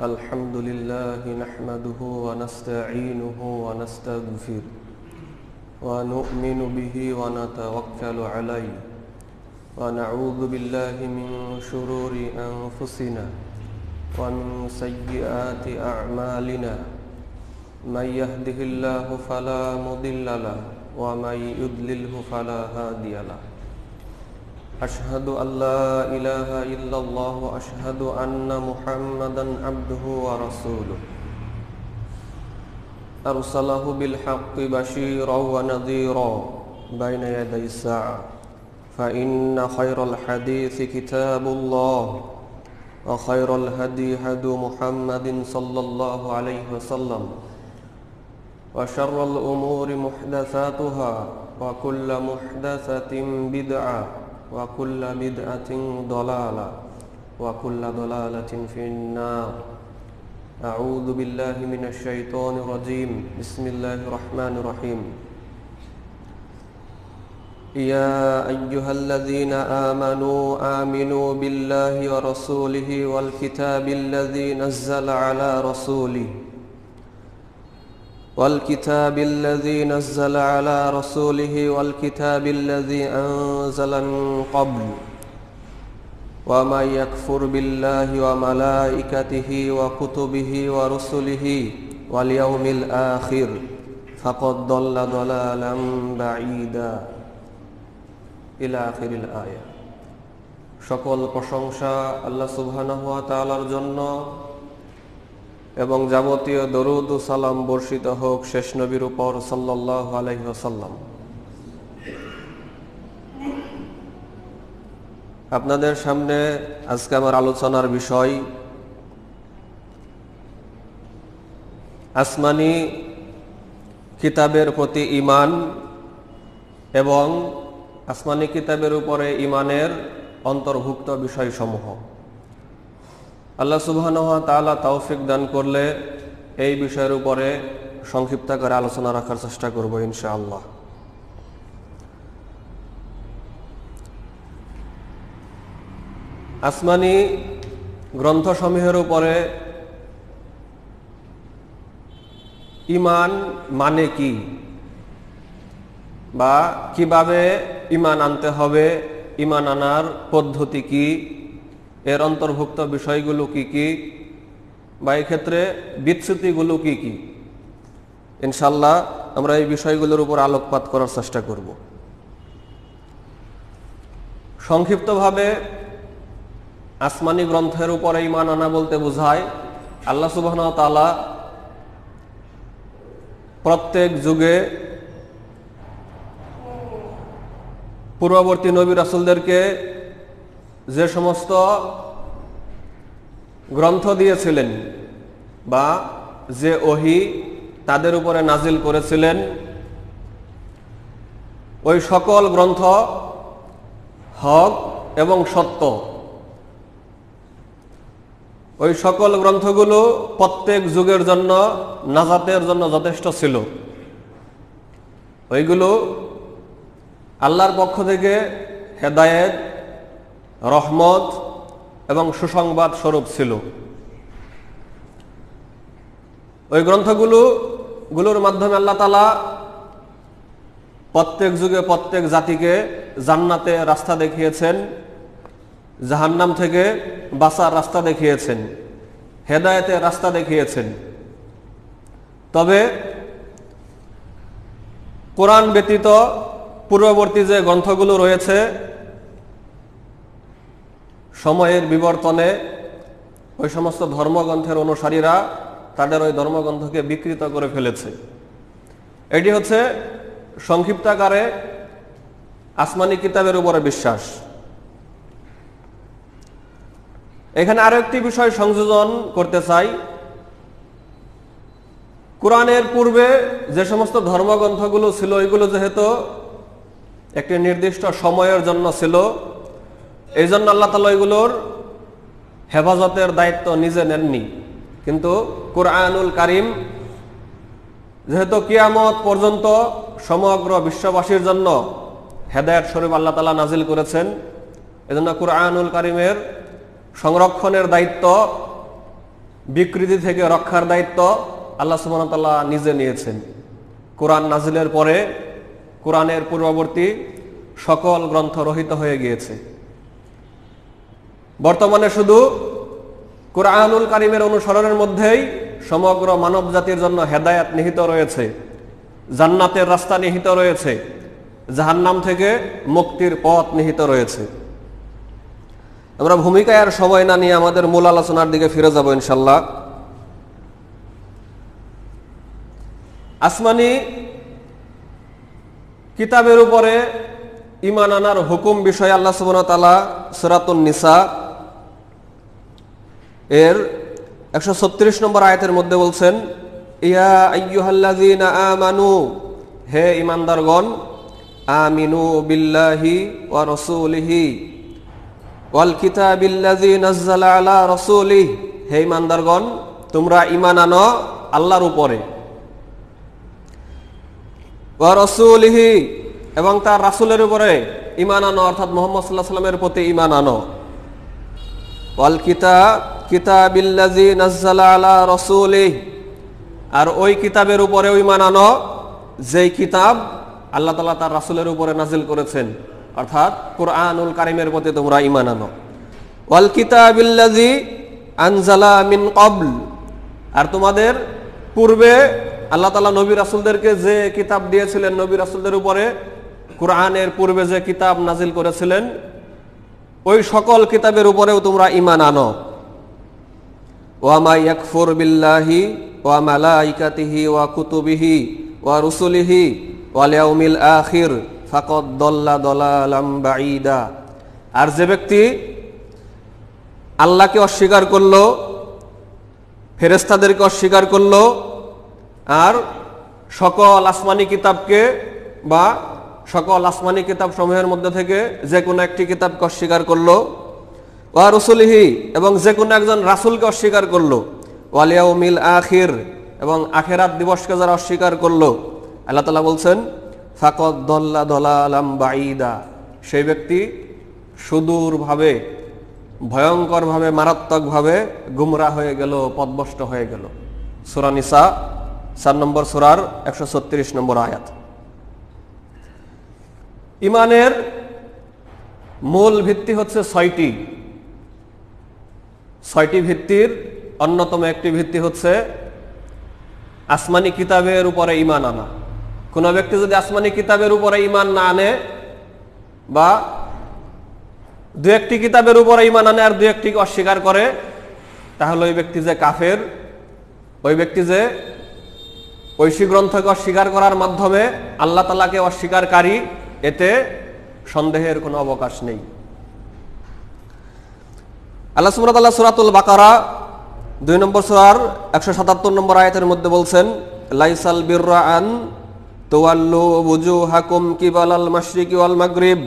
الحمد لله نحمده ونستعينه ونستغفره ونؤمن به ونتوكل عليه ونعوذ بالله من شرور أنفسنا ومن سيئات أعمالنا من يهده الله فلا مضل له ومن يضلله فلا هادي له أشهد أن لا إله إلا الله وأشهد أن محمدا عبده ورسوله أرسله بالحق بشيرا ونذيرا بين يدي الساعة فإن خير الحديث كتاب الله وخير الهدي هدي محمد صلى الله عليه وسلم وشر الأمور محدثاتها وكل محدثة بدعة وكل بدعة ضلالة وكل ضلالة في النار أعوذ بالله من الشيطان الرجيم بسم الله الرحمن الرحيم يا أيها الذين آمنوا بالله ورسوله والكتاب الذي نزل على رسوله والكتاب الذي أنزل من قبل ومن يكفر بالله وملائكته وكتبه ورسله واليوم الآخر فقد ضل ضلالا بعيدا إلى آخر الآية সকল প্রশংসা আল্লাহ সুবহানাহু ওয়া তাআলার জন্য এবং যাবতীয় দরুদ ও সালাম বর্ষিত হোক শেষ নবীর উপর সাল্লাল্লাহু আলাইহি ওয়াসাল্লাম। আপনাদের সামনে আজকে আমার আলোচনার বিষয় আসমানি কিতাবের প্রতি ঈমান এবং আসমানি কিতাবের উপরে ঈমানের অন্তর্ভুক্ত বিষয়সমূহ। আল্লাহ সুবহানাহু ওয়া তাআলা তৌফিক দান করলে এই বিষয়ের উপরে সংক্ষিপ্ত করে আলোচনা রাখার চেষ্টা করব ইনশাআল্লাহ। আসমানি গ্রন্থসমূহের উপরে ঈমান মানে কি বা কিভাবে ঈমান আনতে হবে, ঈমান আনার পদ্ধতি কি, এর অন্তর্ভুক্ত বিষয়গুলো কি কি বা এই ক্ষেত্রে বিচ্যুতিগুলো কি কি, ইনশাআল্লাহ আমরা এই বিষয়গুলোর উপর আলোকপাত করার চেষ্টা করব। সংক্ষিপ্তভাবে আসমানি গ্রন্থের উপরে ঈমান আনা বলতে বোঝায় আল্লাহ সুবহানাহু ওয়া তাআলা প্রত্যেক যুগে পূর্ববর্তী নবী রাসূলদেরকে যে সমস্ত গ্রন্থ দিয়েছিলেন বা যে ওহী তাদের উপরে নাজিল করেছিলেন, ওই সকল গ্রন্থ হক এবং সত্য। ওই সকল গ্রন্থগুলো প্রত্যেক যুগের জন্য নাজাতের জন্য যথেষ্ট ছিল। ওইগুলো আল্লাহর পক্ষ থেকে হেদায়েত, রহমত এবং সুসংবাদ স্বরূপ ছিল। ওই গ্রন্থগুলোর মাধ্যমে আল্লাহ তাআলা প্রত্যেক যুগে প্রত্যেক জাতিকে জান্নাতে রাস্তা দেখিয়েছেন, জাহান্নাম থেকে বাঁচার রাস্তা দেখিয়েছেন, হেদায়েতের রাস্তা দেখিয়েছেন। তবে কোরআন ব্যতীত পূর্ববর্তী যে গ্রন্থগুলো রয়েছে, সময়ের বিবর্তনে ওই সমস্ত ধর্মগ্রন্থের অনুসারীরা তাদের ওই ধর্মগ্রন্থকে বিকৃত করে ফেলেছে। এটি হচ্ছে সংক্ষিপ্তাকারে আসমানি কিতাবের উপরে বিশ্বাস। এখানে আরো একটি বিষয় সংযোজন করতে চাই। কোরআনের পূর্বে যে সমস্ত ধর্মগ্রন্থগুলো ছিল, এগুলো যেহেতু একটি নির্দিষ্ট সময়ের জন্য ছিল, এই জন্য আল্লাহ তাআলা এগুলোর হেফাজতের দায়িত্ব নিজে নেননি। কিন্তু কুরআনুল কারীম যেহেতু কিয়ামত পর্যন্ত সমগ্র বিশ্ববাসীর জন্য হেদায়েত স্বরূপ আল্লাহ তাআলা নাজিল করেছেন, এজন্য কুরআনুল কারীমের সংরক্ষণের দায়িত্ব বিকৃতি থেকে রক্ষার দায়িত্ব আল্লাহ সুবহানাহু ওয়া তাআলা নিজে নিয়েছেন। কোরআন নাজিলের পরে কোরআনের পূর্ববর্তী সকল গ্রন্থ রহিত হয়ে গিয়েছে। বর্তমানে শুধু কোরআনুল কারীমের অনুসরণের মধ্যেই সমগ্র মানব জাতির জন্য হেদায়েত নিহিত রয়েছে, জান্নাতের রাস্তা নিহিত রয়েছে, জাহান্নাম থেকে মুক্তির পথ নিহিত রয়েছে। আমরা ভূমিকায় আর সময় না নিয়ে আমাদের মূল আলোচনার দিকে ফিরে যাব ইনশাআল্লাহ। আসমানি কিতাবের উপরে ঈমান আনার হুকুম বিষয়ে আল্লাহ সুবহানাহু ওয়া তাআলা সূরাতুন নিসা এর 136 নম্বর আয়াতের মধ্যে বলছেন, ইয়া আইয়ুহাল্লাযীনা আমানু, হে ঈমানদারগণ, আমিনু বিল্লাহি ওয়া রাসূলিহি ওয়াল কিতাবিল্লাযী নাযালা আলা রাসূলিহি, হে ঈমানদারগণ তোমরা ঈমান আনো আল্লাহর উপরে, ওয়া রাসূলিহি এবং তার রাসূলের উপরে ঈমান আনো, অর্থাৎ মুহাম্মদ সাল্লাল্লাহু আলাইহি ওয়াসাল্লামের প্রতি ঈমান আনো। ওয়াল কিতাবিল্লাযী নাযালা আলা রাসূলিহি, আর ওই কিতাবের উপরেও ঈমান আনো যেই কিতাব আল্লাহ তাআলা তার রাসূলের উপরে নাজিল করেছেন, অর্থাৎ কুরআনুল কারীমের প্রতি তোমরা ঈমান আনো। ওয়াল কিতাবিল্লাযী আনজালা মিন ক্বাবল, আর তোমাদের পূর্বে আল্লাহ তাআলা নবী রাসূলদেরকে যে কিতাব দিয়েছিলেন, নবী রাসূলদের উপরে কুরআনের পূর্বে যে কিতাব নাজিল করেছিলেন, ওই সকল কিতাবের উপরেও তোমরা ঈমান আনো। ওয়া মা ইয়াকফুর বিল্লাহি ওয়া মালাইকাতিহি ওয়া কুতুবিহি ওয়া রুসুলিহি ওয়াল ইয়াউমিল আখির ফাকাদ দাল্লা দালালাম বাঈদা, আর যে ব্যক্তি আল্লাহকে অস্বীকার করলো, ফেরেশতাদেরকে অস্বীকার করলো, আর সকল আসমানি কিতাবকে বা সকল আসমানি কিতাব সমূহের মধ্যে থেকে যে কোনো একটি কিতাবকে অস্বীকার করলো, ওয়া রুসুলিহি এবং যে কোনো একজন রাসূলকে অস্বীকার করলো, ওয়াল ইয়াউমিল আখির এবং আখিরাত দিবসকে যারা অস্বীকার করলো, আল্লাহ তাআলা বলছেন ফাকাদ দাল্লা দালালাম বাঈদা, সেই ব্যক্তি সুদূরভাবে, ভয়ঙ্করভাবে, মারাত্মকভাবে গুমরাহ হয়ে গেল, পথভ্রষ্ট হয়ে গেল। সূরা নিসা 4 নম্বর সূরার 136 নম্বর আয়াত। ঈমানের মূল ভিত্তি হচ্ছে 6টি। 6টি ভিত্তির অন্যতম একটি ভিত্তি হচ্ছে আসমানি কিতাবের উপরে ঈমান আনা। কোন ব্যক্তি যদি আসমানি কিতাবের উপরে ঈমান না আনে বা দু একটি কিতাবের উপরে ঈমান আনে আর দু একটিকে অস্বীকার করে, তাহলে ওই ব্যক্তি যে কাফের, ওই ব্যক্তি যে ঐশী গ্রন্থকে অস্বীকার করার মাধ্যমে আল্লাহ তাআলাকে অস্বীকারী, এতে সন্দেহের কোনো অবকাশ নেই। আল্লাহ সুবহানাহু ওয়া তাআলা সূরাতুল বাকারা 2 নম্বর সূরার 177 নম্বর আয়াতের মধ্যে বলছেন, লাইসাল বিররা আন তুওয়াল্লু ওয়ুজুহাকুম কিবালাল মাশরিকি ওয়াল মাগরিব,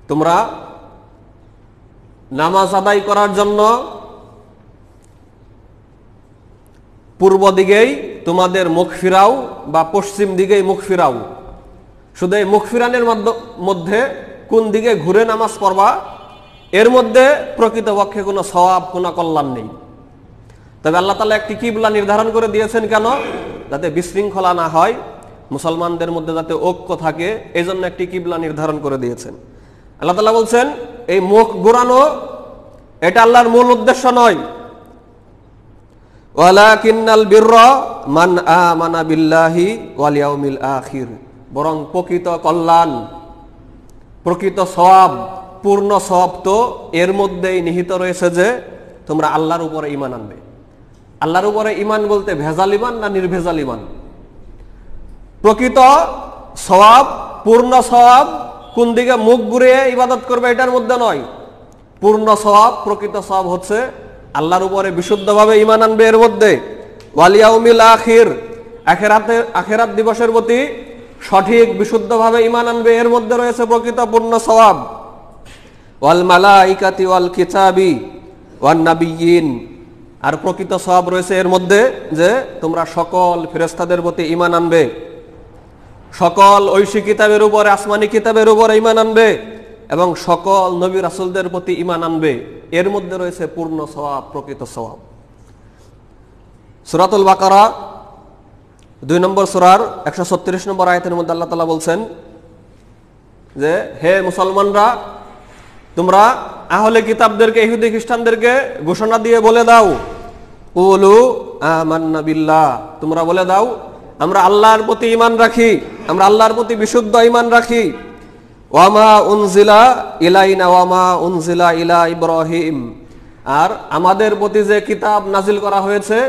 তোমরা নামাজ আদায় করার জন্য পূর্ব দিকেই তোমাদের মুখ ফিরাও বা পশ্চিম দিকেই মুখ ফিরাও। শুধু এই মুখ ফিরানোর মধ্যে কোন দিকে ঘুরে নামাজ পড়বা, এর মধ্যে প্রকৃতপক্ষে কোনো সওয়াব, কোনো কল্যাণ নেই। তবে আল্লাহ তাআলা একটি কিবলা নির্ধারণ করে দিয়েছেন, কেন? যাতে বিশৃঙ্খলা না হয়, মুসলমানদের মধ্যে যাতে ঐক্য থাকে, এই জন্য একটি কিবলা নির্ধারণ করে দিয়েছেন। আল্লাহ তাআলা বলছেন এই মুখ ঘুরানো এটা আল্লাহর মূল উদ্দেশ্য নয়। ওয়ালাকিন্নাল বিররা মান আমানা বিল্লাহি ওয়াল ইয়াউমিল আখির, বরং প্রকৃত কল্যাণ, প্রকৃত সওয়াব, পূর্ণ সওয়াব তো এর মধ্যেই নিহিত রয়েছে যে তোমরা আল্লাহর উপরে ঈমান আনবে। আল্লাহর উপরে ঈমান বলতে ভেজাল ঈমান না নির্ভেজাল ঈমান? প্রকৃত সওয়াব, পূর্ণ সওয়াব কোন দিকে মুখ ঘুরিয়ে ইবাদত করবে এটার মধ্যে নয়। পূর্ণ সওয়াব, প্রকৃত সওয়াব হচ্ছে আল্লাহর উপরে বিশুদ্ধভাবে ঈমান আনবে এর মধ্যে। ওয়াল ইয়াউমিল আখির, আখিরাত দিবসের প্রতি সঠিক বিশুদ্ধভাবে ঈমান আনবে, এর মধ্যে রয়েছে প্রকৃত পূর্ণ সওয়াব। ওয়াল মালাইকাতি ওয়াল কিতাবি ওয়ান নাবিয়্যিন, আর প্রকৃত সওয়াব রয়েছে এর মধ্যে যে তোমরা সকল ফেরেশতাদের প্রতি ঈমান আনবে, সকল ঐশী কিতাবের উপরে, আসমানি কিতাবের উপরে ঈমান আনবে এবং সকল নবী রাসূলদের প্রতি ঈমান আনবে, এর মধ্যে রয়েছে পূর্ণ সওয়াব, প্রকৃত সওয়াব। সূরাতুল বাকারা 2 নম্বর সূরার 136 নম্বর আয়াতের মধ্যে আল্লাহ তাআলা বলছেন যে হে মুসলমানরা, তোমরা আহলে কিতাবদেরকে, ইহুদি খ্রিস্টানদেরকে ঘোষণা দিয়ে বলে দাও, কুলু আমান্না বিল্লাহ, তোমরা বলে দাও আমরা আল্লাহর প্রতি ঈমান রাখি, আমরা আল্লাহর প্রতি বিশুদ্ধ ঈমান রাখি। ওয়ামা উনজিলা ইলাইনা ওয়ামা উনজিলা ইলা ইব্রাহিম, আর আমাদের প্রতি যে কিতাব নাজিল করা হয়েছে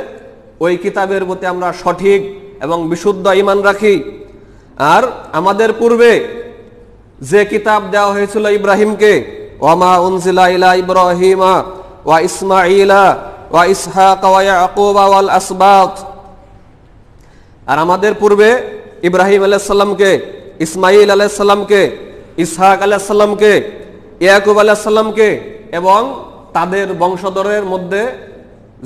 ওই কিতাবের প্রতি আমরা সঠিক এবং বিশুদ্ধ ঈমান রাখি। আর আমাদের পূর্বে যে কিতাব দেওয়া হয়েছিল ইব্রাহিমকে, ওয়ামা উনজিলা ইলা ইব্রাহিমা ওয়া ইসমাঈলা ওয়া ইসহাক ওয়া ইয়াকুব ওয়াল আসবাত, আর আমাদের পূর্বে ইব্রাহিম আলাইহিস সালামকে, ইসমাঈল আলাইহিস সালামকে, ইসহাক আলাইহিস সালামকে, ইয়াকুব আলাইহিস সালামকে এবং তাদের বংশধরের মধ্যে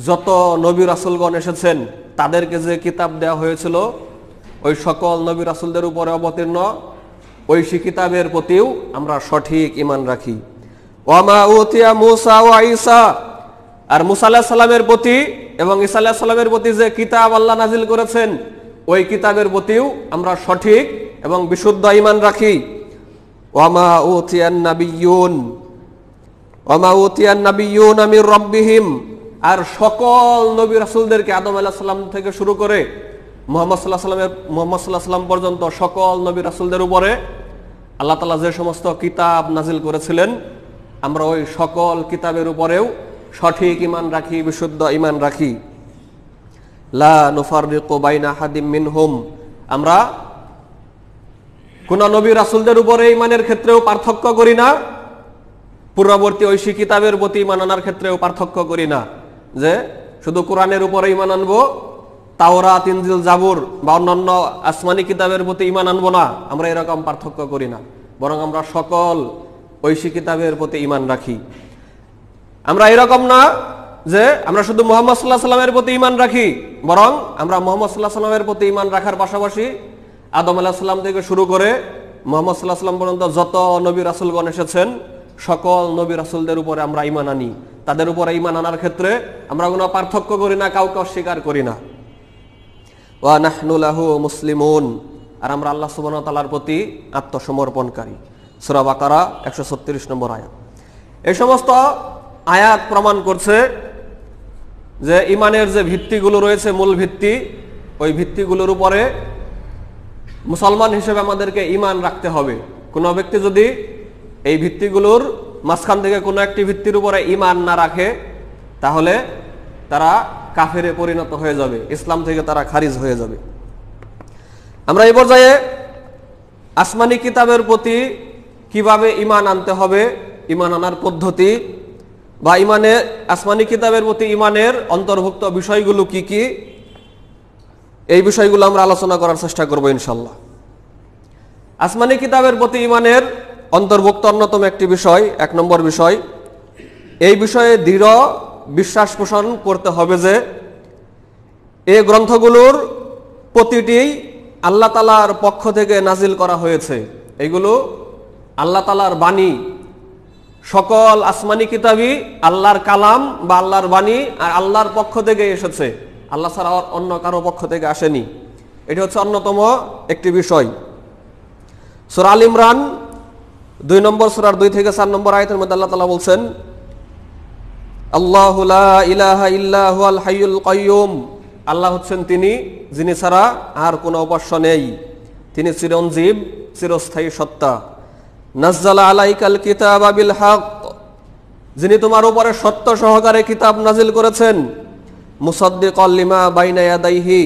যত নবী রাসূলগণ এসেছেন তাদেরকে যে কিতাব দেওয়া হয়েছিল ওই সকল নবী রাসূলদের উপরে অবতীর্ণ ওই কিতাবের প্রতিও আমরা সঠিক ঈমান রাখি। ওয়ামা উতিয়া মূসা ওয়া ঈসা, আর মূসা আলাইহিস সালামের প্রতি এবং ঈসা আলাইহিস সালামের প্রতি যে কিতাব আল্লাহ নাজিল করেছেন ওই কিতাবের প্রতিও আমরা সঠিক এবং বিশুদ্ধ ঈমান রাখি। ওয়ামা উতিয়ান নাবিয়্যুন মির রাব্বিহিম, আর সকল নবী রাসূলদেরকে আদম আলাইহিস সালাম থেকে শুরু করে মুহাম্মদ সাল্লাল্লাহু আলাইহি সাল্লাম পর্যন্ত সকল নবী রাসূলদের উপরে আল্লাহ তাআলা যে সমস্ত কিতাব নাজিল করেছিলেন আমরা ওই সকল কিতাবের উপরেও সঠিক ঈমান রাখি, বিশুদ্ধ ঈমান রাখি। লা নুফাররিকু বাইনা হাদিম মিনহুম, আমরা কোন নবী রাসূলদের উপরে ঈমানের ক্ষেত্রেও পার্থক্য করি না, পূর্ববর্তী ঐশী কিতাবের প্রতি ঈমান আনার ক্ষেত্রেও পার্থক্য করি না, যে শুধু কোরআনের উপরে ঈমান আনবো, তাওরাত, ইনজিল, জাবুর বা অন্যান্য আসমানি কিতাবের প্রতি ঈমান আনবো না, আমরা এরকম পার্থক্য করি না, বরং আমরা সকল ঐশী কিতাবের প্রতি ঈমান রাখি। আমরা এরকম না যে আমরা শুধু মুহাম্মদ সাল্লাল্লাহু আলাইহি সাল্লামের প্রতি ঈমান রাখি, বরং আমরা মুহাম্মদ সাল্লাল্লাহু আলাইহি সাল্লামের প্রতি ঈমান রাখার পাশাপাশি আদম আলাইহিস সালাম থেকে শুরু করে মুহাম্মদ সাল্লাল্লাহু আলাইহি সাল্লাম পর্যন্ত যত নবী রাসূলগণ এসেছেন সকল নবী রাসূলদের উপরে আমরা ঈমান আনি, তাদের উপরে ঈমান আনার ক্ষেত্রে আমরা কোনো পার্থক্য করি না, কাউকে অস্বীকার করি না। ওয়া নাহনু লাহু মুসলিমুন, আর আমরা আল্লাহ সুবহানাহু ওয়া তাআলার প্রতি আত্মসমর্পণকারী। সূরা বাকারা 136 নম্বর আয়াত। এই সমস্ত আয়াত প্রমাণ করছে যে ঈমানের যে ভিত্তিগুলো রয়েছে, মূল ভিত্তি, ওই ভিত্তিগুলোর উপরে মুসলমান হিসেবে আমাদেরকে ঈমান রাখতে হবে। কোনো ব্যক্তি যদি এই ভিত্তিগুলোর মাঝখান থেকে কোনো একটি ভিত্তির উপরে ঈমান না রাখে তাহলে তারা কাফেরে পরিণত হয়ে যাবে, ইসলাম থেকে তারা খারিজ হয়ে যাবে। আমরা এই পর্যায়ে আসমানি কিতাবের প্রতি কিভাবে ঈমান আনতে হবে, ঈমান আনার পদ্ধতি বা আসমানি কিতাবের প্রতি ঈমানের অন্তর্ভুক্ত বিষয়গুলো কি কি, এই বিষয়গুলো আমরা আলোচনা করার চেষ্টা করব ইনশাআল্লাহ। আসমানি কিতাবের প্রতি ঈমানের অন্তর্ভুক্ত অন্যতম একটি বিষয়, 1 নম্বর বিষয়, এই বিষয়ে দৃঢ় বিশ্বাস পোষণ করতে হবে যে এই গ্রন্থগুলোর প্রতিটি আল্লাহ তাআলার পক্ষ থেকে নাজিল করা হয়েছে, এগুলো আল্লাহ তাআলার বাণী। সকল আসমানি কিতাবই আল্লাহর কালাম বা আল্লাহর বাণী, আর আল্লাহর পক্ষ থেকে এসেছে, আল্লাহ ছাড়া অন্য কারো পক্ষ থেকে আসেনি। এটি হচ্ছে অন্যতম একটি বিষয়। সূরা আল ইমরান 2 নম্বর সূরার 2 থেকে 4 নম্বর আয়াতের মধ্যে আল্লাহ তাআলা বলছেন, আল্লাহু লা ইলাহা ইল্লা হুয়াল হাইয়ুল কাইয়ুম, আল্লাহ হচ্ছেন তিনি যিনি ছাড়া আর কোনো উপাস্য নেই, তিনি চিরঞ্জীব, চিরস্থায়ী সত্তা। নাজ্জালা আলাইকাল কিতাবা বিল হক, যিনি তোমার উপরে সত্য সহকারে কিতাব নাজিল করেছেন। মুসাদ্দিকাল লিমা বাইনা ইয়াদাইহি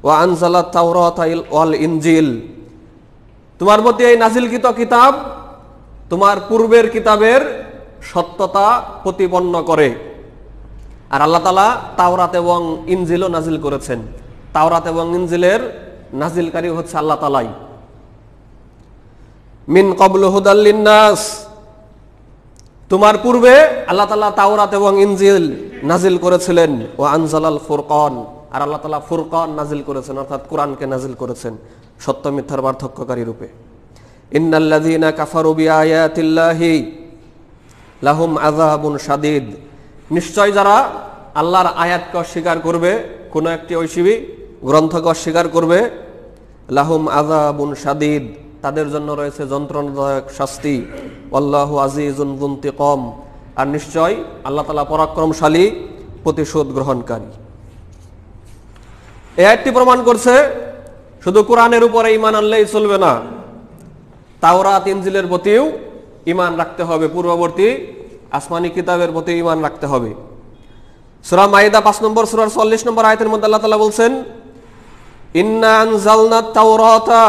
ওয়া আনজালাত তাওরাতা ওয়াল ইনজিল, তোমার প্রতি এই নাজিলকৃত কিতাব তোমার পূর্বের কিতাবের সত্যতা প্রতিপন্ন করে। আর আল্লাহ তাআলা তাওরাত এবং ইনজিলও নাজিল করেছেন, তাওরাত এবং ইনজিলের নাজিলকারী হচ্ছে আল্লাহ তাআলাই। মিন ক্বাবলু হুদাল লিন্নাস, তোমার পূর্বে আল্লাহ তাআলা তাওরাত এবং ইনজিল নাজিল করেছিলেন। ওয়া আনজালাল ফুরকান, আর আল্লাহ তাআলা ফুরকান নাজিল করেছেন, অর্থাৎ কোরআনকে নাজিল করেছেন সত্য মিথ্যার পার্থক্যকারী রূপে। ইন্নাল্লাযীনা কাফারু বিআয়াতিল্লাহি লাহুম আযাবুন শাদীদ, নিশ্চয় যারা আল্লাহর আয়াতকে অস্বীকার করবে কোনো একটি ঐশী গ্রন্থকে অস্বীকার করবে, লাহুম আযাবুন শাদীদ, তাদের জন্য রয়েছে যন্ত্রণাদায়ক শাস্তি, আল্লাহু আজিজুন যুনতিকাম, আর নিশ্চয় আল্লাহ তাআলা পরাক্রমশালী, প্রতিশোধ গ্রহণকারী। এই আয়াতটি প্রমাণ করছে শুধু কোরআনের উপরে ঈমান আনলেই চলবে না, তাওরাত ইনজিলের প্রতিও ঈমান রাখতে হবে, পূর্ববর্তী আসমানি কিতাবের প্রতি ঈমান রাখতে হবে। সূরা মাইদা 5 নম্বর সূরার 40 নম্বর আয়াতের মধ্যে আল্লাহ তাআলা বলছেন, ইন্না আনজালনা তাওরাতা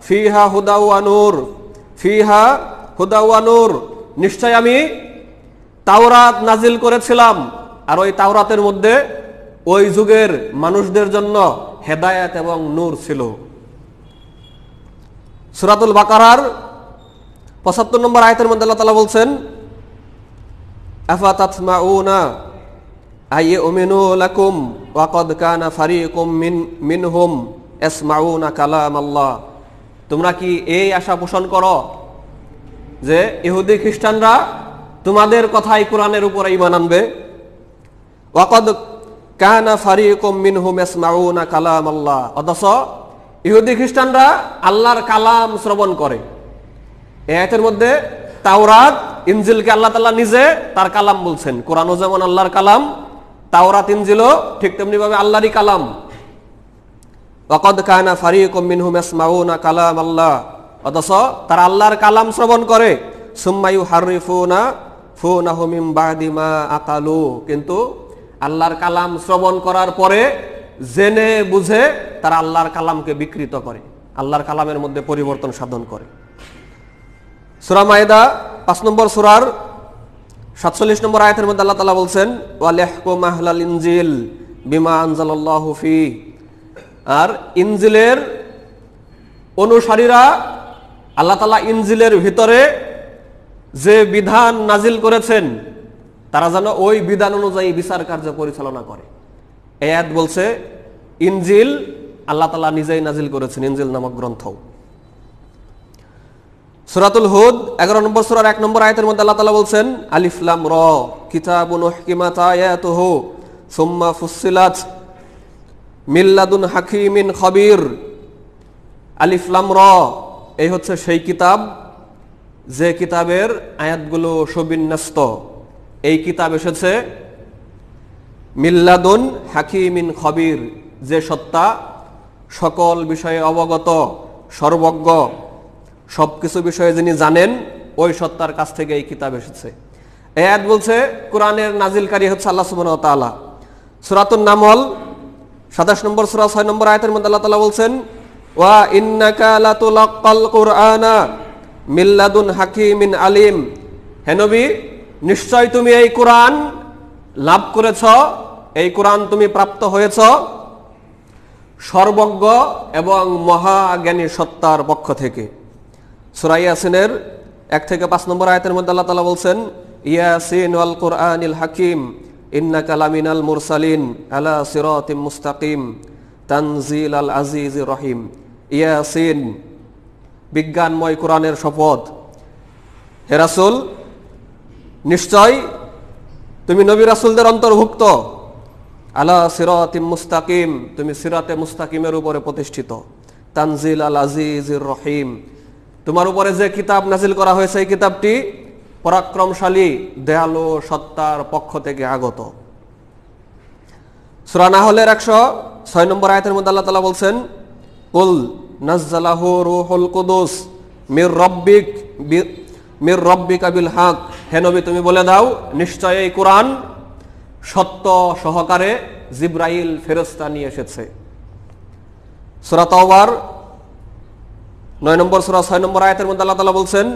ফিহা হুদা ওয়া নূর, ফিহা হুদা ওয়া নূর, নিশ্চয় আমি তাওরাত নাজিল করেছিলাম, আর ওই তাওরাতের মধ্যে ওই যুগের মানুষদের জন্য হেদায়েত এবং নূর ছিল। সূরাতুল বাকারার 75 নম্বর আয়াতের মধ্যে আল্লাহ তাআলা বলছেন, আফাতাতমাউনা আইয়ুমিনু লাকুম ওয়া ক্বাদ কানা ফারিকুম মিনহুম ইয়াসমাউনা কালামাল্লাহ, তোমরা কি এই আশা পোষণ করো যে ইহুদি খ্রিস্টানরা তোমাদের কথাই কোরআনের উপরে ঈমান আনবে? ওয়া ক্বাদ কানা ফারিকুম মিনহুম ইয়াসমাউনা কালামাল্লাহ, অথচ ইহুদি খ্রিস্টানরা আল্লাহর কালাম শ্রবণ করে। এই আয়াতের মধ্যে তাওরাত ইনজিলকে আল্লাহ তাআলা নিজে তার কালাম বলছেন। কোরআনও যেমন আল্লাহর কালাম, তাওরাত ইনজিলও ঠিক তেমনি ভাবে আল্লাহরই কালাম। ওয়াকাদ কানা ফারিকুম মিনহুম ইয়াসমাউনা কালামাল্লাহ, অথচ তারা আল্লাহর কালাম শ্রবণ করে। সুম্মা ইউহাররিফুনাহু মিন বাদি মা আকালু, কিন্তু আল্লাহর কালাম শ্রবণ করার পরে জেনে বুঝে তারা আল্লাহর কালামকে বিকৃত করে, আল্লাহর কালামের মধ্যে পরিবর্তন সাধন করে। সূরা মাইদা 5 নম্বর সূরার 47 নম্বর আয়াতের মধ্যে আল্লাহ তাআলা বলছেন, ওয়ালিহকুম আহলাল ইনজিল বিমা আনজালাল্লাহু ফি, আর ইনজিলের অনুসারীরা আল্লাহ তাআলা ইনজিলের ভিতরে যে বিধান নাজিল করেছেন তারা যেন ওই বিধান অনুযায়ী বিচার কার্য পরিচালনা করে। এই আয়াত বলছে ইনজিল আল্লাহ তাআলা নিজেই নাজিল করেছেন, ইনজিল নামক গ্রন্থ। সূরাতুল হুদ 11 নম্বর সূরার 1 নম্বর আয়াতের মধ্যে আল্লাহ তাআলা বলছেন, আলিফ লাম র কিতাবুন উহকিমাত আয়াতুহু সুম্মা ফুসসিলাত মিন লাদুন হাকিমিন খবীর। আলিফ লাম র, এই হচ্ছে সেই কিতাব যে কিতাবের আয়াতগুলো সুবিন্যস্ত। এই কিতাব এসেছে মিন লাদুন হাকিমিন খবীর, যে সত্তা সকল বিষয়ে অবগত, সর্বজ্ঞ, সবকিছু বিষয়ে যিনি জানেন, ওই সত্তার কাছ থেকে এই কিতাব এসেছে। এই আয়াত বলছে কোরআনের নাজিলকারী হচ্ছে আল্লাহ সুবহানাহু ওয়া তাআলা। সূরাতুন নামল 27 নম্বর সূরা 6 নম্বর আয়াতের মধ্যে আল্লাহ তাআলা বলছেন, ওয়া ইন্নাকা লাতুলাক্কাল কুরআনা মিন লাদুন হাকিমিন আলিম, হে নবী নিশ্চয় তুমি এই কোরআন লাভ করেছ, এই কোরআন তুমি প্রাপ্ত হয়েছ সর্বজ্ঞ এবং মহাজ্ঞানী সত্তার পক্ষ থেকে। সূরা ইয়াসিনের 1 থেকে 5 নম্বর আয়াতের মধ্যে আল্লাহ তাআলা বলছেন, ইয়াসিন ওয়াল কুরআনিল হাকিম ইন্নাকা লামিনাল মুরসালিন আলা সিরাতিম মুস্তাকিম তানজিলাল আজিজির রহিম। ইয়াসিন, বিজ্ঞানময় কোরআনের শপথ, হে রাসূল নিশ্চয় তুমি নবী রাসূলদের অন্তর্ভুক্ত, আলা সিরাতিম মুস্তাকিম, তুমি সিরাতে মুস্তাকিমের উপরে প্রতিষ্ঠিত, তানজিল আল আজিজির রহিম, তোমার উপরে যে কিতাব নাজিল করা হয়েছে এই কিতাবটি পরাক্রমশালী, দয়ালু সত্তার পক্ষ থেকে আগত। সূরা নাহলের 106 নম্বর আয়াতের মধ্যে আল্লাহ তাআলা বলছেন, কুল নাজ্জালাহু রূহুল কুদুস মির রব্বিকা বিল হক, হে নবী তুমি বলে দাও নিশ্চয় এই কোরআন সত্য সহকারে জিবরাইল ফেরেশতা নিয়ে এসেছে। সূরা তাওবার 9 নম্বর সূরা 6 নম্বর আয়াতের মধ্যে আল্লাহ তাআলা বলছেন,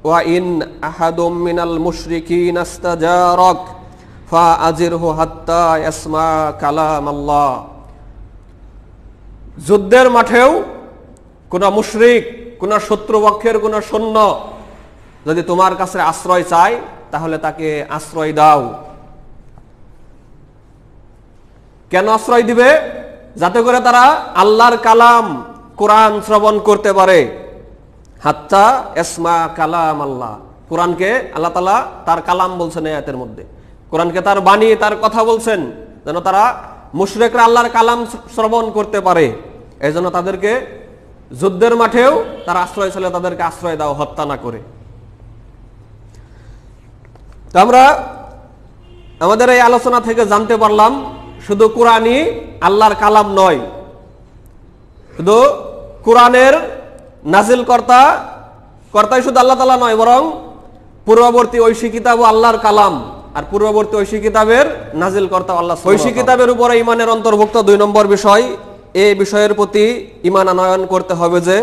ওয়া ইন আহাদুম মিনাল মুশরিকিন আস্তাজারাক ফাআজিরহু হাত্তা ইয়াসমা কালামাল্লাহ। যুদ্ধের মাঠেও কোন মুশরিক, কোন শত্রুপক্ষের কোন সৈন্য যদি তোমার কাছে আশ্রয় চায় তাহলে তাকে আশ্রয় দাও। কেন আশ্রয় দিবে? যাতে করে তারা আল্লাহর কালাম কোরআন শ্রবণ করতে পারে। হাত্তা ইসমা কালাম আল্লাহ, কোরআনকে আল্লাহ তাআলা তার কালাম বলছেন এই আয়াতের মধ্যে, কোরআনকে তার বাণী, তার কথা বলছেন, যেন তারা মুশরিকরা আল্লাহর কালাম শ্রবণ করতে পারে, এই জন্য তাদেরকে যুদ্ধের মাঠেও তারা আশ্রয় ছিল, তাদেরকে আশ্রয় দাও হত্যা না করে। তো আমরা আমাদের এই আলোচনা থেকে জানতে পারলাম শুধু কোরআনই আল্লাহর কালাম নয়, শুধু কোরআনের নাজিল কর্তাই শুধু আল্লাহ তাআলা নয়, বরং পূর্ববর্তী ঐশী কিতাবও আল্লাহর কালাম, আর পূর্ববর্তী ঐশী কিতাবের নাজিল কর্তা আল্লাহ। ঐশী কিতাবের উপরে ঈমানের অন্তর্ভুক্ত 2 নম্বর বিষয়, এই বিষয়ের প্রতি ঈমান আনয়ন করতে হবে যে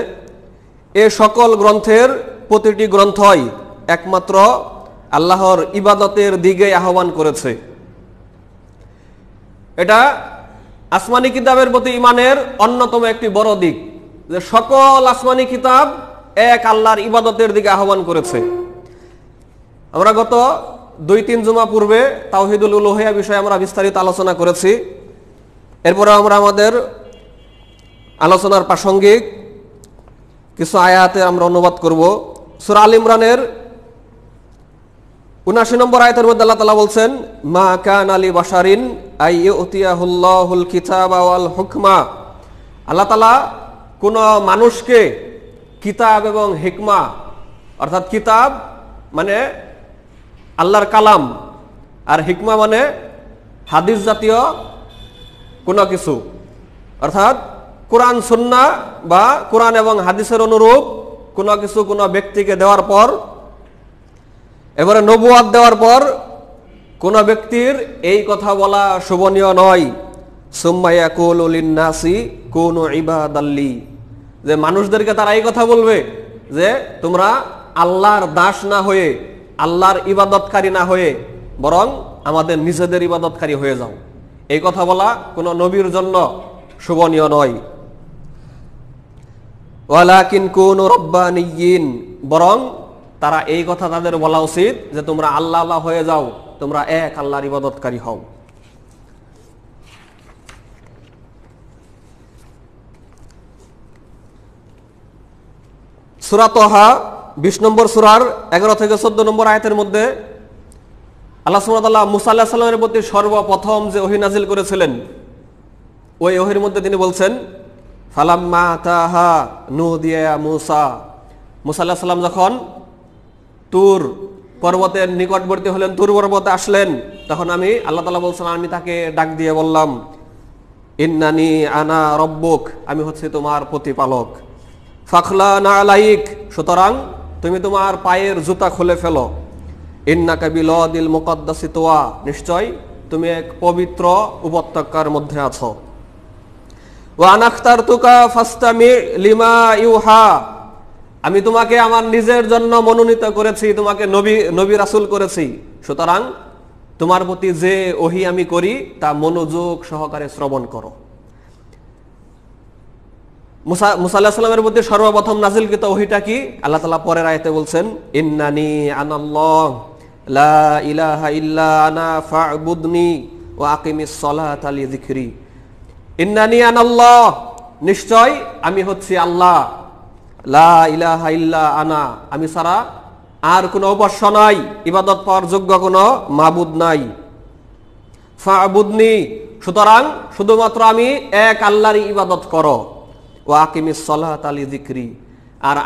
এ সকল গ্রন্থের প্রতিটি গ্রন্থই একমাত্র আল্লাহর ইবাদতের দিকে আহ্বান করেছে। এটা আসমানি কিতাবের প্রতি ঈমানের অন্যতম একটি বড় দিক, যে সকল আসমানি কিতাব এক আল্লাহর ইবাদতের দিকে আহ্বান করেছে। আমরা গত 2-3 জুমা পূর্বে তাওহীদুল উলুহিয়া বিষয়ে আমরা বিস্তারিত আলোচনা করেছি। এরপরে আমরা আমাদের আলোচনার প্রাসঙ্গিক কিছু আয়াতে আমরা অনুবাদ করব। সূরা আল ইমরানের 79 নম্বর আয়াতের মধ্যে আল্লাহ তাআলা বলছেন, মা কানা লি বাশারিন আই ইউতিয়াহুল্লাহুল কিতাবা ওয়াল হুকমা। আল্লাহ তাআলা কোন মানুষকে কিতাব এবং হিকমা, অর্থাৎ কিতাব মানে আল্লাহর কালাম, আর হিকমা মানে হাদিস জাতীয় কোনো কিছু, অর্থাৎ কোরআন সুন্নাহ বা কোরআন এবং হাদিসের অনুরূপ কোনো কিছু কোনো ব্যক্তিকে দেওয়ার পর, এবারে নবুয়াত দেওয়ার পর কোন ব্যক্তির এই কথা বলা শোভনীয় নয়, সুম্মা ইয়াকুলু লিন-নাসি কুনু ইবাদাল্লি, যে মানুষদেরকে তারা এই কথা বলবে যে তোমরা আল্লাহর দাস না হয়ে, আল্লাহর ইবাদতকারী না হয়ে বরং আমাদের নিজেদের ইবাদতকারী হয়ে যাও। এই কথা বলা কোনো নবীর জন্য শোভনীয় নয়। ওয়ালাকিন কুনু রাব্বানিয়্যিন, বরং তারা এই কথা তাদের বলা উচিত যে তোমরা আল্লাহ আল্লাহ হয়ে যাও, তোমরা এক আল্লাহর ইবাদতকারী হও। সূরা তাহা 20 নম্বর সূরার 11 থেকে 14 নম্বর আয়াতের মধ্যে আল্লাহ সুবহানাহু ওয়া তাআলা মুসা আলাইহিস সালামের প্রতি সর্বপ্রথম যে ওহী নাজিল করেছিলেন, ওই ওহীর মধ্যে তিনি বলছেন, ফালাম্মা তাহা নুদিয়া মুসা, মুসা আলাইহিস সালাম যখন তুর পর্বতের নিকটবর্তী হলেন, তুর পর্বতে আসলেন, তখন আমি আল্লাহ তাআলা বলছেন, আমি তাকে ডাক দিয়ে বললাম, ইন্নানি আনা রব্বুক, আমি হচ্ছে তোমার প্রতিপালক। ফাখলানা আলাইক, সুতরাং তুমি তোমার পায়ের জুতা খুলে ফেলো। ইন্নাকা বিলাদিল মুকাদ্দাসি তুয়া, নিশ্চয় তুমি এক পবিত্র উপত্যকার মধ্যে আছো। ওয়া আনাখতারতুকা ফাসতামি লিমা ইউহা, আমি তোমাকে আমার নিজের জন্য মনোনীত করেছি, তোমাকে নবী রাসূল করেছি, সুতরাং তোমার প্রতি যে ওহী আমি করি তা মনোযোগ সহকারে শ্রবণ করো। মুসা আলাইহিস সালামের প্রতি সর্বপ্রথম নাজিলকৃত ওহীটা কি? আল্লাহ তাআলা পরের আয়াতে বলছেন, ইন্নানি আনাল্লাহ লা ইলাহা ইল্লা আনা ফা'বুদনি ওয়া আকিমিস সালাতা লিযিকরি। ইন্নানি আনাল্লাহ, নিশ্চয় আমি হচ্ছি আল্লাহ, লা ইলাহা ইল্লা আনা, আমি ছাড়া আর কোনো উপাস্য নাই, ইবাদত পাওয়ার যোগ্য কোনো মাবুদ নাই। ফা'বুদনি, সুতরাং শুধুমাত্র আমি এক আল্লাহরই ইবাদত করো। ওয়া আকিমিস সালাতা লিযিকরি, আর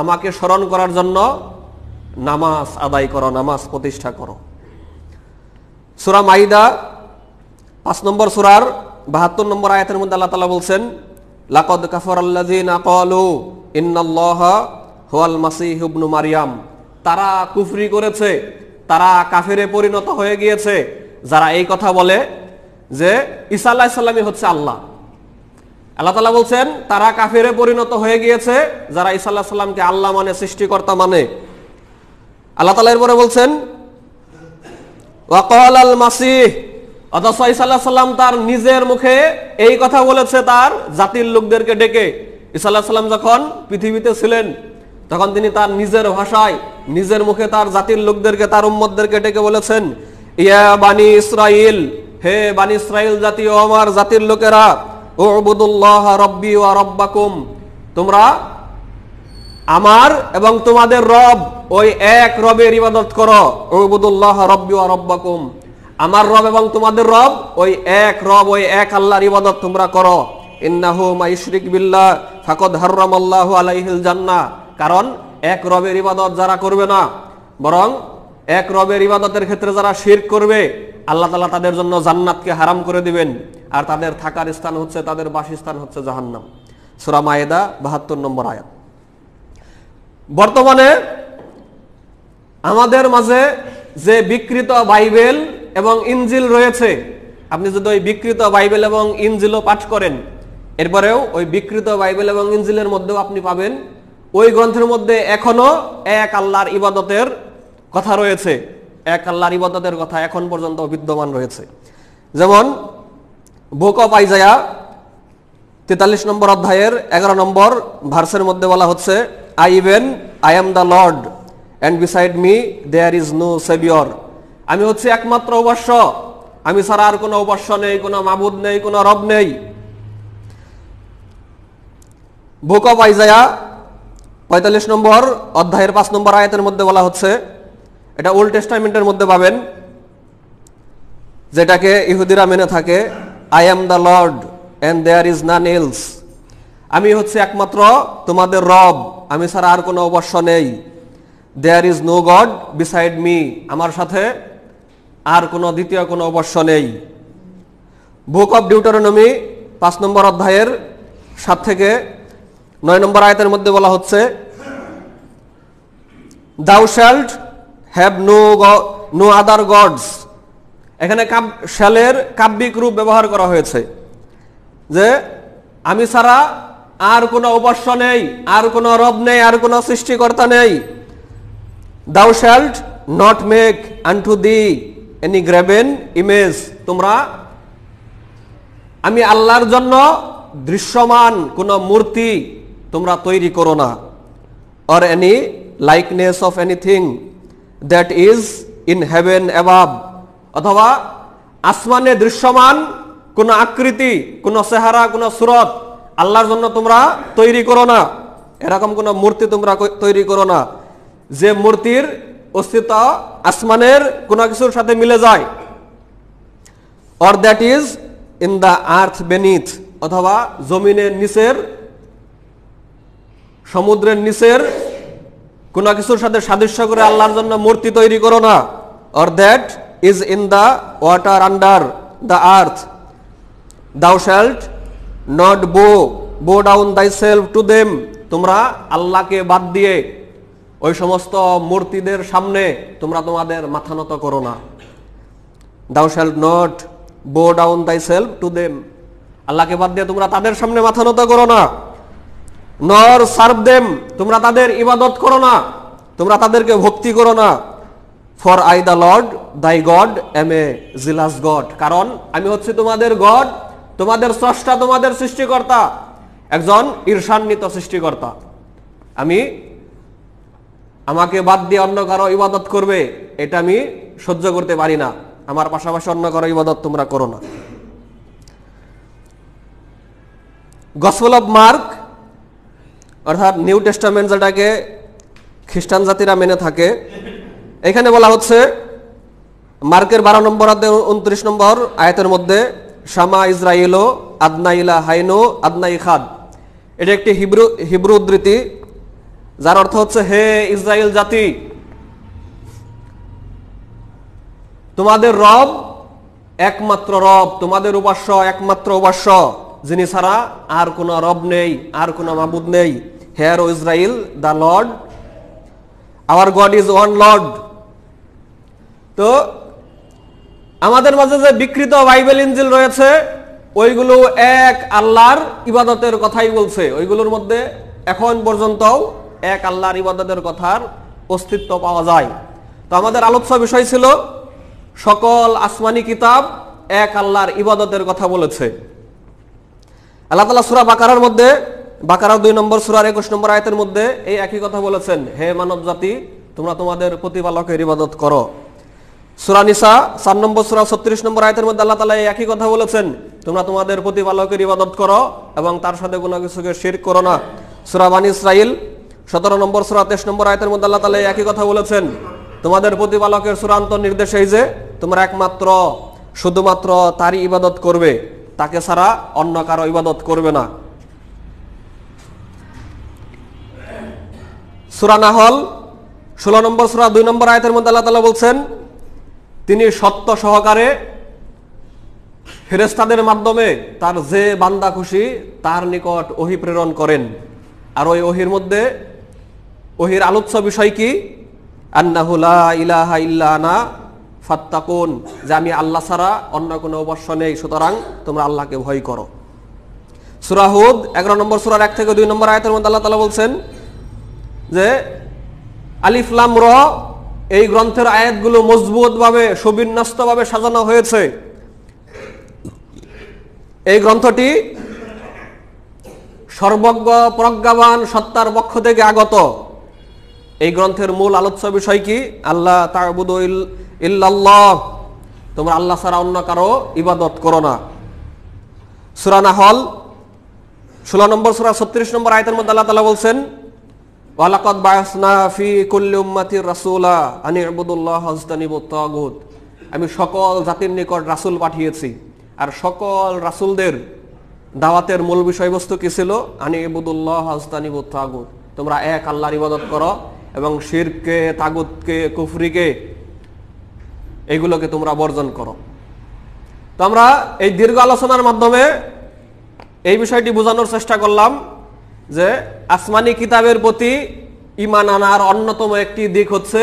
আমাকে স্মরণ করার জন্য নামাজ আদায় করো, নামাজ প্রতিষ্ঠা করো। সূরা মাইদা 5 নম্বর সূরার 72 নম্বর আয়াতের মধ্যে আল্লাহ তাআলা বলছেন, লাকাদ কাফারাল্লাযীনা ক্বালু ইন্নাল্লাহা হুয়াল মাসীহ ইবনু মারইয়াম, তারা কুফরি করেছে, তারা কাফেরে পরিণত হয়ে গিয়েছে যারা এই কথা বলে যে ঈসা আলাইহিস সালামই হচ্ছে আল্লাহ। আল্লাহ তাআলা বলছেন তারা কাফেরে পরিণত হয়ে গিয়েছে যারা ঈসা আলাইহিস সালামকে আল্লাহ মানে, সৃষ্টিকর্তা মানে। আল্লাহ তাআলা এরপরে বলছেন, ওয়া ক্বালাল মাসীহ, অথচ ঈসা আলাইহিস সালাম তার নিজের মুখে এই কথা বলেছে তার জাতির লোকদেরকে ডেকে। ঈসা আলাইহিস সালাম যখন পৃথিবীতে ছিলেন তখন তিনি তার নিজের ভাষায় নিজের মুখে তার জাতির লোকদেরকে, তার উম্মতদেরকে ডেকে বলেছেন, ইয়া বানি ইসরাইল, হে বানি ইসরাইল জাতি ও আমার জাতির লোকেরা, উবুদুল্লাহ রাব্বি ওয়া রাব্বাকুম, তোমরা আমার এবং তোমাদের রব ওই এক রবের ইবাদত করো। উবুদুল্লাহ রাব্বি ওয়া রাব্বাকুম, আমার রব এবং তোমাদের রব ওই এক রব, ওই এক আল্লাহর ইবাদত তোমরা করো। ইন্নাহু মাইশরিক বিল্লাহ ফাকাদ হারামাল্লাহু আলাইহিল জান্নাহ, কারণ এক রবের ইবাদত যারা করবে না, বরং এক রবের ইবাদতের ক্ষেত্রে যারা শিরক করবে, আল্লাহ তাআলা তাদের জন্য জান্নাতকে হারাম করে দিবেন, আর তাদের থাকার স্থান হচ্ছে, তাদের বাসস্থান হচ্ছে জাহান্নাম। সূরা মায়েদা 72 নম্বর আয়াত। বর্তমানে আমাদের মাঝে যে বিকৃত বাইবেল এবং ইনজিল রয়েছে, আপনি যদি ওই বিকৃত বাইবেল এবং ইনজিলও পাঠ করেন, এরপরেও ওই বিকৃত বাইবেল এবং ইনজিলের মধ্যেও আপনি পাবেন ওই গ্রন্থের মধ্যে এখনো এক আল্লাহর ইবাদতের কথা রয়েছে, এক আল্লাহর ইবাদতের কথা এখন পর্যন্ত বিদ্যমান রয়েছে। যেমন বুক অফ আইজায়া 43 নম্বর অধ্যায়ের 11 নম্বর ভার্সের মধ্যে বলা হচ্ছে, I am the lord and beside me there is no saviour. আমি হচ্ছে একমাত্র উপাস্য, আমি ছাড়া আর কোনো উপাস্য নেই, কোনো মাবুদ নেই, কোনো রব নেই। বুক অফ আইজায়া 45 নম্বর অধ্যায়ের 5 নম্বর আয়াতের মধ্যে বলা হচ্ছে, এটা ওল্ড টেস্টামেন্টের মধ্যে পাবেন, যেটাকে ইহুদিরা মেনে থাকে, I am the lord and there is none else. আমি হচ্ছে একমাত্র তোমাদের রব, আমি ছাড়া আর কোনো উপাস্য নেই। There is no god beside me, আমার সাথে আর কোনো দ্বিতীয় কোনো উপাস্য নেই। বুক অফ ডিউটারোনমি 5 নম্বর অধ্যায়ের 7 থেকে 9 নম্বর আয়াতের মধ্যে বলা হচ্ছে, thou shalt have no other gods। এখানে শ্যালের কাব্যিক রূপ ব্যবহার করা হয়েছে, যে আমি ছাড়া আর কোনো উপাস্য নেই, আর কোনো রব নেই, আর কোনো সৃষ্টিকর্তা নেই। thou shalt not make unto thee any graven image। তোমরা, আমি আল্লাহর জন্য দৃশ্যমান কোনো মূর্তি তোমরা তৈরি করো না। or any likeness of anything that is in heaven above। অথবা আসমানে দৃশ্যমান কোন আকৃতি, কোন চেহারা, কোন সুরত আল্লাহর জন্য তোমরা তৈরি করো না। এরকম কোন মূর্তি তোমরা তৈরি করো না যে মূর্তির অস্তিত্ব আসমানের কোন কিছুর সাথে মিলে যায়। or that is in the earth beneath। অথবা জমিনের নিচের, সমুদ্রের নিচের কোন কিছুর সাথে সাদৃশ্য করে আল্লাহর জন্য মূর্তি তৈরি করো না। or that is in the water under the earth। thou shalt not bow down thyself to them। তোমরা আল্লাহকে বাদ দিয়ে ওই সমস্ত মূর্তিদের সামনে তোমরা তোমাদের মাথা নত করো না। thou shalt not bow down thyself to them। আল্লাহকে বাদ দিয়ে তোমরা তাদের সামনে মাথা নত করো না। nor serve them। তোমরা তাদের ইবাদত করো না, তোমরা তাদেরকে ভক্তি করো না। for I the Lord thy God am a jealous God। কারণ আমি হচ্ছে তোমাদের গড, তোমাদের স্রষ্টা, তোমাদের সৃষ্টিকর্তা, একজন ঈর্ষান্বিত সৃষ্টিকর্তা। আমাকে বাদ দিয়ে অন্য কারো ইবাদত করবে, এটা আমি সহ্য করতে পারি না। আমার পাশাপাশি অন্য কারো ইবাদত তোমরা করো না। গসপেল অফ মার্ক অর্থাৎ নিউ টেস্টামেন্ট, যেটাকে খ্রিস্টান জাতিরা মেনে থাকে, এখানে বলা হচ্ছে মার্কের 12 নম্বর অধ্যায় 29 নম্বর আয়াতের মধ্যে, শামা ইসরায়েলো আদনাইলা হাইনো আদনাই খাদ। এটা একটি হিব্রু উদ্ধৃতি, যার অর্থ হচ্ছে, হে ইসরায়েল জাতি, তোমাদের রব একমাত্র রব, তোমাদের উপাস্য একমাত্র উপাস্য, যিনি ছাড়া আর কোনো রব নেই, আর কোনো মাবুদ নেই। Hear O Israel, the lord our god is one lord. তো আমাদের মাঝে যে বিকৃত বাইবেল ইনজিল রয়েছে, ওইগুলো এক আল্লাহর ইবাদতের কথাই বলছে। ওইগুলোর মধ্যে এখন পর্যন্তও এক আল্লাহর ইবাদতের কথার অস্তিত্ব পাওয়া যায়। তো আমাদের আলোচ্য বিষয় ছিল, সকল আসমানি কিতাব এক আল্লাহর ইবাদতের কথা বলেছে। আল্লাহ তাআলা সূরা বাকারার মধ্যে, বাকারার 2 নম্বর সূরার 21 নম্বর আয়াতের মধ্যে এই একই কথা বলেছেন, হে মানব জাতি, তোমরা তোমাদের প্রতিপালকের ইবাদত করো। সূরা নিসা 4 নম্বর সূরা 36 নম্বর আয়াতের মধ্যে আল্লাহ তাআলা এই একই কথা বলেছেন, তোমরা তোমাদের প্রতিপালকের ইবাদত করো এবং তার সাথে কোনো কিছুকে শিরক করো না। সূরা বানী ইসরাইল 17 নম্বর সূরা 23 নম্বর আয়াতের মধ্যে আল্লাহ তাআলা এই একই কথা বলেছেন, তোমাদের প্রতিপালকের চূড়ান্ত নির্দেশ এই যে তোমরা একমাত্র শুধুমাত্র তারই ইবাদত করবে, তাকে ছাড়া অন্য কারো ইবাদত করবে না। সূরা নাহল 16 নম্বর সূরা 2 নম্বর আয়াতের মধ্যে আল্লাহ তাআলা বলছেন, তিনি সত্য সহকারে ফেরেশতাদের মাধ্যমে তার যে বান্দা খুশি তার নিকট ওহী প্রেরণ করেন। আর ওই ওহীর মধ্যে ওহীর আলোচ্য বিষয় কি? আন্নাহু লা ইলাহা ইল্লা আনা ফাত্তাকুন, যে আমি আল্লাহ ছাড়া অন্য কোনো উপাস্য নেই, সুতরাং তোমরা আল্লাহকে ভয় করো। সূরা হুদ 11 নম্বর সূরার 1 থেকে 2 নম্বর আয়াতের মধ্যে আল্লাহ তাআলা বলছেন যে আলিফ লাম র, এই গ্রন্থের আয়াতগুলো মজবুতভাবে সুবিন্যস্তভাবে সাজানো হয়েছে। এই গ্রন্থটি সর্বজ্ঞ প্রজ্ঞাবান সত্তার পক্ষ থেকে আগত। এই গ্রন্থের মূল আলোচ্য বিষয় কি? আল্লাহ তা'বুদু ইল্লাল্লাহ, তোমরা আল্লাহ ছাড়া অন্য কারো ইবাদত করো না। সূরা নাহল 16 নম্বর সূরা 36 নম্বর আয়াতের মধ্যে আল্লাহ তাআলা বলছেন, ওয়ালাকাদ বা'আসনা ফি কুল্লি উম্মাতির রাসূলা আন ইবুদুল্লাহ ওয়াজতানিবুত তাগুত, আমি সকল জাতির নিকট রাসূল পাঠিয়েছি, আর সকল রাসূলদের দাওয়াতের মূল বিষয়বস্তু কি ছিল? আন ইবুদুল্লাহ ওয়াজতানিবুত তাগুত, তোমরা এক আল্লাহর ইবাদত করো এবং শিরকে, তাগুতকে, কুফরিকে, এইগুলোকে তোমরা বর্জন করো। তো আমরা এই দীর্ঘ আলোচনার মাধ্যমে এই বিষয়টি বোঝানোর চেষ্টা করলাম যে আসমানি কিতাবের প্রতি ঈমান আনার অন্যতম একটি দিক হচ্ছে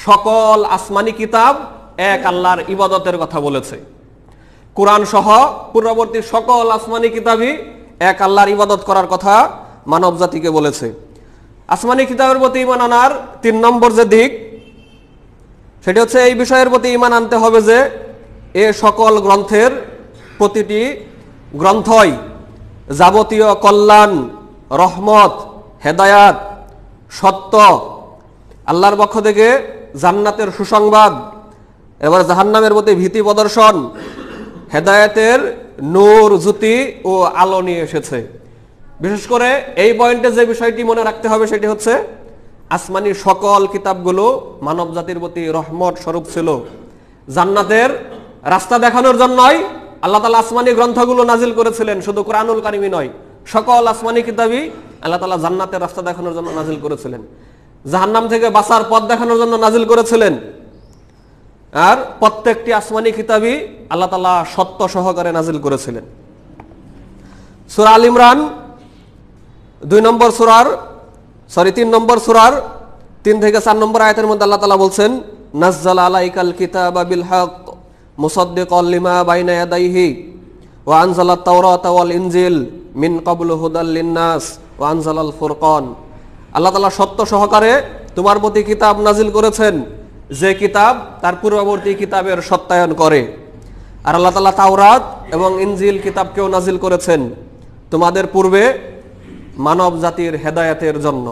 সকল আসমানি কিতাব এক আল্লাহর ইবাদতের কথা বলেছে। কুরআন সহ পূর্ববর্তী সকল আসমানি কিতাবই এক আল্লাহর ইবাদত করার কথা মানব জাতিকে বলেছে। আসমানি কিতাবের প্রতি ঈমান আনার 3 নম্বর যে দিক, সেটি হচ্ছে এই বিষয়ের প্রতি ঈমান আনতে হবে যে এ সকল গ্রন্থের প্রতিটি গ্রন্থই যাবতীয় কল্যাণ, রহমত, হেদায়াত, সত্য, আল্লাহর পক্ষ থেকে জান্নাতের সুসংবাদ, এবার জাহান্নামের প্রতি ভীতি প্রদর্শন, হেদায়েতের নূর, জ্যোতি ও আলো নিয়ে এসেছে। বিশেষ করে এই পয়েন্টে যে বিষয়টি মনে রাখতে হবে সেটি হচ্ছে আসমানি সকল কিতাবগুলো মানব জাতির প্রতি রহমত স্বরূপ ছিল। জান্নাতের রাস্তা দেখানোর জন্যই আল্লাহ তাআলা আসমানি গ্রন্থগুলো নাজিল করেছিলেন, শুধু কোরআনুল কারীমই নয়, সকল আসমানি কিতাবই আল্লাহ তাআলা জান্নাতের রাস্তা দেখানোর জন্য নাজিল করেছিলেন, জাহান্নাম থেকে বাঁচার পথ দেখানোর জন্য নাজিল করেছিলেন। আর প্রত্যেকটি আসমানি কিতাবই আল্লাহ তাআলা সত্য সহকারে নাজিল করেছিলেন। সূরা আল ইমরান 3 নম্বর সূরার 3 থেকে 4 নম্বর আয়াতের মধ্যে আল্লাহ তাআলা বলছেন, নাজ্জালা আলাইকাল কিতাবা বিল হক মুসাদ্দিকাল লিমা বাইনা ইয়াদাইহি ওয়া আনজালাত তাওরাতা ওয়াল ইনজিল মিন ক্বাবলু হুদাল লিন্নাস ওয়া আনজালাল ফুরকান। আল্লাহ তাআলা সত্য সহকারে তোমার প্রতি কিতাব নাজিল করেছেন, যে কিতাব তার পূর্ববর্তী কিতাবের সত্যায়ন করে। আর আল্লাহ তাআলা তাওরাত এবং ইনজিল কিতাবকেও নাজিল করেছেন তোমাদের পূর্বে মানব জাতির হেদায়েতের জন্য।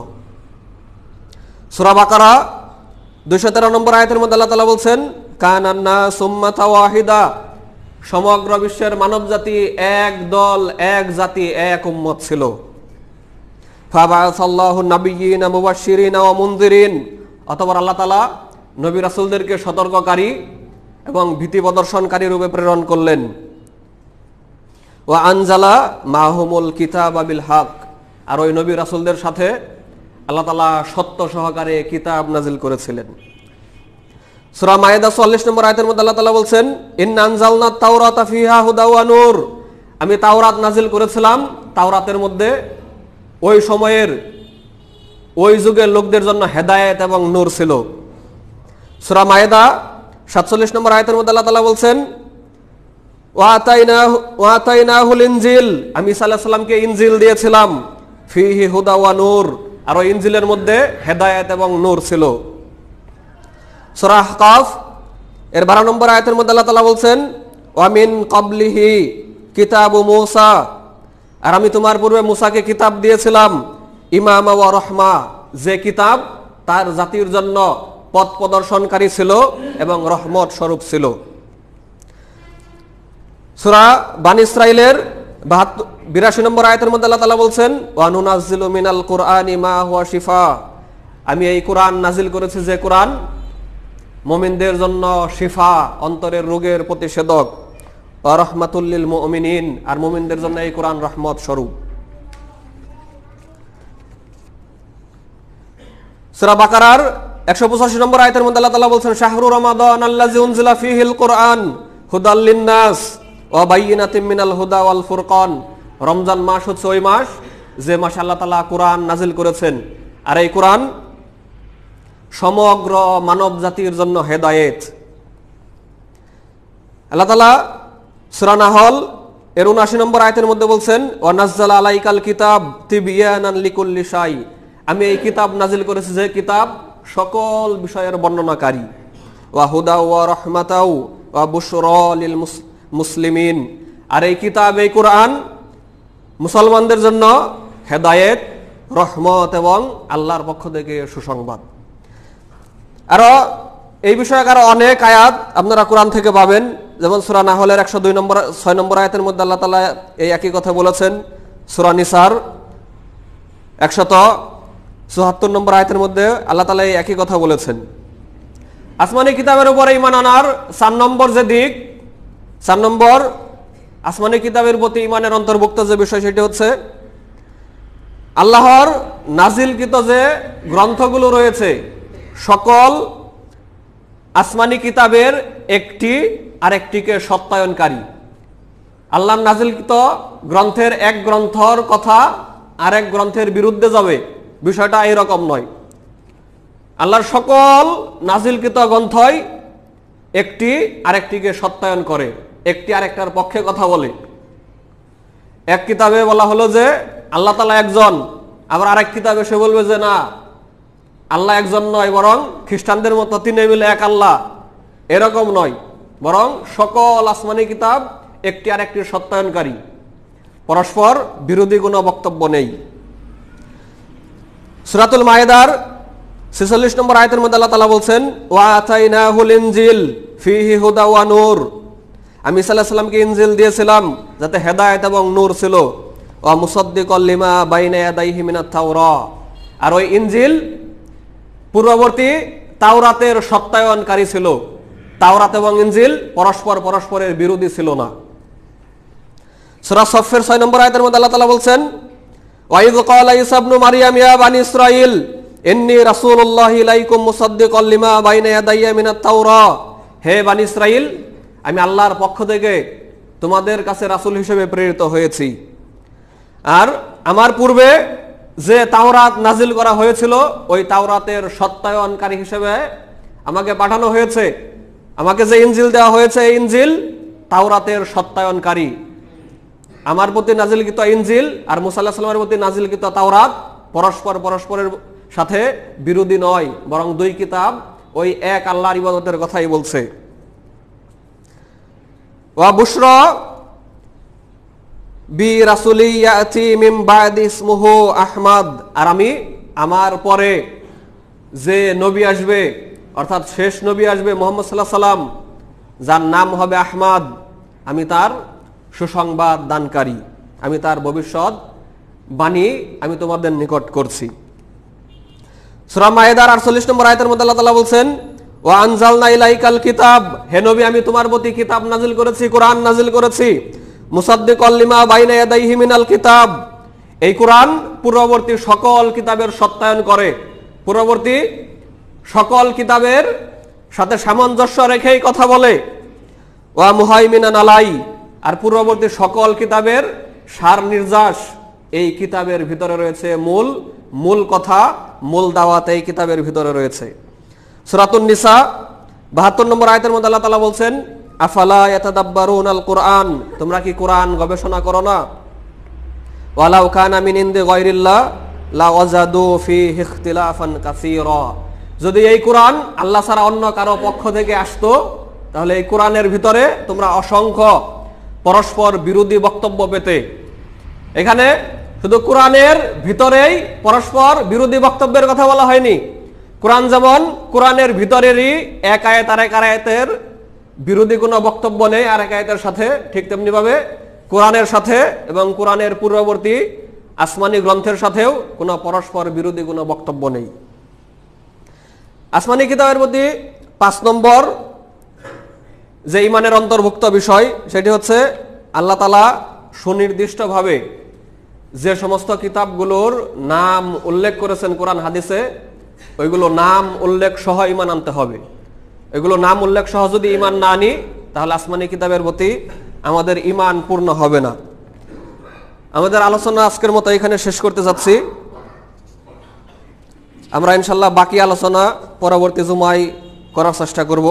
সূরা বাকারা 213 নম্বর আয়াতের মধ্যে আল্লাহ তাআলা বলছেন, কানান নাস উম্মাতান ওয়াহিদা, সমগ্র বিশ্বের মানব জাতি এক দল, এক জাতি, এক উম্মত ছিল। ফাবাআসাল্লাহু নাবিয়্যিনা মুবাশশিরিনা ওয়া মুনযিরিন, অতঃপর আল্লাহ তাআলা নবী রাসূলদেরকে সতর্ককারী এবং ভীতি প্রদর্শনকারী রূপে প্রেরণ করলেন। ওয়া আনজালা মাহুমুল কিতাবা বিল হক, আর ওই নবী রাসূলদের সাথে আল্লাহ তাআলা সত্য সহকারে কিতাব নাজিল করেছিলেন। সূরা মায়েদা 44 নম্বর আয়াতের মধ্যে আল্লাহ তাআলা বলছেন, ইন্না আনজালনাত তাওরাতা ফিহা হুদা ওয়া নূর, আমি তাওরাত নাজিল করেছিলাম, তাওরাতের মধ্যে ওই সময়ের ওই যুগের লোকদের জন্য হেদায়েত এবং নূর ছিল। সূরা মায়েদা 47 নম্বর আয়াতের মধ্যে আল্লাহ তাআলা বলছেন, ওয়া আতাইনাহুল ইনজিল, আমি ঈসা আলাইহিস সালামকে ইনজিল দিয়েছিলাম, ফিহি হুদা ওয়া নূর, আর ওই ইনজিলের মধ্যে হেদায়েত এবং নূর ছিল। সূরা আহকাফ এর 12 নম্বর আয়াতের মধ্যে আল্লাহ তাআলা বলছেন, ওয়া মিন ক্বাবলিহি কিতাবু মূসা, আর আমি তোমার পূর্বে মূসাকে কিতাব দিয়েছিলাম, ইমামা ওয়া রাহমা, যে কিতাব তার জাতির জন্য পথ প্রদর্শনকারী ছিল এবং রহমত স্বরূপ ছিল। সূরা বানী ইসরাঈলের 82 নম্বর আয়াতের মধ্যে আল্লাহ তাআলা বলছেন, ওয়া নুনাজ্জিলু মিনাল কুরআনি মা হুয়া শিফা, আমি এই কোরআন নাজিল করেছি যে কোরআন মুমিনদের জন্য শিফা, অন্তরের রোগের প্রতিষেধক, ওয়া রাহমাতুল লিল মুমিনিন, আর মুমিনদের জন্য এই কোরআন রহমত স্বরূপ। সূরা বাকারার 185 নম্বর আয়াতের মধ্যে আল্লাহ তাআলা বলছেন, শাহরু রমাদান আল্লাযী উনজিলা ফীহিল কুরআন হুদাল লিন-নাস ওয়া বায়িনাতিম মিনাল হুদা ওয়াল ফুরকান। রমজান মাস হচ্ছে ওই মাস যে মাসে আল্লাহ তাআলা কোরআন নাজিল করেছেন, আর এই কোরআন সমগ্র মানব জাতির জন্য হেদায়েত। আল্লাহ তাআলা সূরা নাহল এর 79 নম্বর আয়াতের মধ্যে বলছেন, ওয়া নাযালা আলাইকাল কিতাব তিবয়ানান লিকুল্লি শাই। আমি এই কিতাব নাজিল করেছি যে কিতাব সকল বিষয়ের বর্ণনাকারী। ওয়া হুদা ওয়া রাহমাতাও ওয়া বুশরা লিল মুসলিমিন। আর এই কিতাব, এই কোরআন মুসলমানদের জন্য হেদায়েত, রহমত এবং আল্লাহর পক্ষ থেকে সুসংবাদ। আরো এই বিষয়ে আরো অনেক আয়াত আপনারা কোরআন থেকে পাবেন, যেমন সূরা নাহলের 106 নম্বর আয়াতের মধ্যে আল্লাহ তাআলা এই একই কথা বলেছেন। সূরা নিসার 174 নম্বর আয়াতের মধ্যে আল্লাহ তাআলা এই একই কথা বলেছেন। আসমানি কিতাবের উপরে ঈমান আনার 4 নম্বর যে দিক, 4 নম্বর আসমানি কিতাবের প্রতি ঈমানের অন্তর্ভুক্ত যে বিষয়, সেটি হচ্ছে আল্লাহর নাজিলকৃত যে গ্রন্থগুলো রয়েছে, সকল আসমানি কিতাবের একটি আরেকটিকে সত্যায়নকারী। আল্লাহর নাজিলকৃত গ্রন্থের এক গ্রন্থর কথা আরেক গ্রন্থের বিরুদ্ধে যাবে, বিষয়টা এরকম নয়। আল্লাহর সকল নাজিলকৃত গ্রন্থই একটি আরেকটিকে সত্যায়ন করে, একটি আরেকটার পক্ষে কথা বলে। এক কিতাবে বলা হলো যে আল্লাহ তাআলা একজন, আবার আরেক কিতাবে সে বলবে যে না, আল্লাহ একজন নয়, বরং খ্রিস্টানদের মতো তিনে মিলে এক আল্লাহ, এরকম নয়, বরং সকল আসমানি কিতাব একটি আরেকটির সত্যায়নকারী, পরস্পর বিরোধী কোনো বক্তব্য নেই। সূরাতুল মায়েদার 46 নম্বর আয়াতের মধ্যে আল্লাহ তাআলা বলছেন, ওয়া আতাইনাহুল ইনজিল ফীহি হুদা ওয়া নূর। আমি ঈসা আলাইহিস সালামকে ইনজিল দিয়েছিলাম যাতে হেদায়েত এবং নূর ছিল। ওয়া মুসাদ্দিকাল লিমা বাইনা ইয়াদাইহি মিনাত তাওরা। আর ওই ইনজিল পূর্ববর্তী তাওরাতের সত্যায়নকারী ছিল। তাওরাত এবং ইনজিল পরস্পরের বিরোধী ছিল না। সূরা সফের 6 নম্বর আয়াতের মধ্যে আল্লাহ তাআলা বলছেন, ওয়া ইয ক্বালা ঈসা ইবনু মারইয়াম ইয়া বানি ইসরাঈল ইন্নী রাসূলুল্লাহি ইলাইকুম মুসাদ্দিকাল লিমা বাইনা ইয়াদাইয়া মিনাত তাওরা। হে বানি ইসরাঈল, আমি আল্লাহর পক্ষ থেকে তোমাদের কাছে রাসূল হিসেবে প্রেরিত হয়েছি, আর আমার পূর্বে যে তাওরাত নাজিল করা হয়েছিল ওই তাওরাতের সত্যায়নকারী হিসেবে আমাকে পাঠানো হয়েছে। আমাকে যে ইনজিল দেওয়া হয়েছে, এই ইনজিল তাওরাতের সত্যায়নকারী। আমার প্রতি নাজিলকৃত ইনজিল আর মুসা আলাইহিস সালামের প্রতি নাজিলকৃত তাওরাত পরস্পরের সাথে বিরোধী নয়, বরং দুই কিতাব ওই এক আল্লাহর ইবাদতের কথাই বলছে। ওয়া বুশরা বি রাসূলি ইয়াতি মিন বাদি ইসমুহু আহমদ। আর আমি আমার পরে যে নবী আসবে, অর্থাৎ শেষ নবী আসবে মুহাম্মদ সাল্লাল্লাহু আলাইহি সাল্লাম, যার নাম হবে আহমদ, আমি তার সুসংবাদ দানকারী, আমি তার ভবিষ্যৎ বাণী আমি তোমাদের নিকট করছি। সূরা মায়েদার 48 নম্বর আয়াতের মধ্যে আল্লাহ তাআলা বলছেন, ওয়া আনজালনা ইলাইকাল কিতাব। হে নবী, আমি তোমার প্রতি কিতাব নাজিল করেছি, কোরআন নাজিল করেছি। মুসাদ্দিকাল লিমা বাইনা ইয়াদাইহি মিনাল কিতাব। এই কোরআন পূর্ববর্তী সকল কিতাবের সত্যায়ন করে, পূর্ববর্তী সকল কিতাবের সাথে সামঞ্জস্য রেখেই কথা বলে। ওয়া মুহাইমিনান আলাই। আর পূর্ববর্তী সকল কিতাবের সার নির্যাস এই কিতাবের ভিতরে রয়েছে, মূল কথা, মূল দাওয়াত এই কিতাবের ভিতরে রয়েছে। সূরাতুন নিসা 72 নম্বর আয়াতের মধ্যে আল্লাহ তাআলা বলছেন, আফালা ইয়াতাদাব্বারুনাল কুরআন। তোমরা কি কোরআন গবেষণা করো না? ওয়ালাউ কানা মিন ইনদি গায়রিল্লাহ লাওয়াজাদু ফীহি ইখতিলাফান কাসীরা। যদি এই কোরআন আল্লাহ ছাড়া অন্য কারো পক্ষ থেকে আসতো, তাহলে এই কোরআনের ভিতরে তোমরা অসংখ্য পরস্পর বিরোধী বক্তব্য পেতে। এখানে শুধু কোরআনের ভিতরেই পরস্পর বিরোধী বক্তব্যের কথা বলা হয়নি। কোরআন যেমন কোরআনের ভিতরেরই এক আয়াত আরেক আয়াতের বিরোধী কোনো বক্তব্য নেই আরেক আয়াতের সাথে, ঠিক তেমনি ভাবে কোরআনের সাথে এবং কোরআনের পূর্ববর্তী আসমানি গ্রন্থের সাথেও কোনো পরস্পর বিরোধী কোনো বক্তব্য নেই। আসমানি কিতাবের প্রতি 5 নম্বর যে ইমানের অন্তর্ভুক্ত বিষয় সেটি হচ্ছে আল্লাহ তাআলা সুনির্দিষ্টভাবে যে সমস্ত কিতাবগুলোর নাম উল্লেখ করেছেন কোরআন হাদিসে, ওইগুলো নাম উল্লেখ সহ ইমান আনতে হবে। এগুলো নাম উল্লেখ সহ যদি ইমান না আনি তাহলে আসমানি কিতাবের প্রতি আমাদের ইমান পূর্ণ হবে না। আমাদের আলোচনা আজকের মতো এখানে শেষ করতে যাচ্ছি। আমরা ইনশাল্লাহ বাকি আলোচনা পরবর্তী জুমায় করার চেষ্টা করব।